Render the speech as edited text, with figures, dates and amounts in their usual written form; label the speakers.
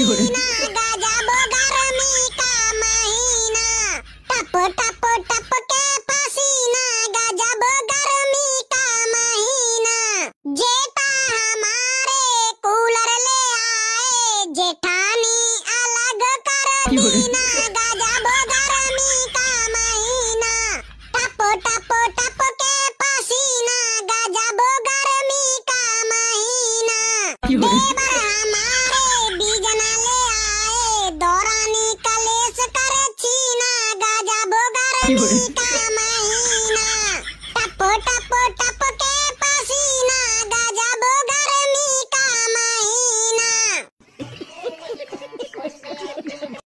Speaker 1: महीना गजब गर्मी का महीना टप टप टप के पसीना गजब गर्मी का महीना जेठा हमारे कूलर ले आए जेठानी अलग कर दीना गजब गर्मी का महीना टप टप टप के पसीना गजब गर्मी का महीना देवर हमारे बीजना ले आए दौरानी कलेश कर छीना गजब गर्मी का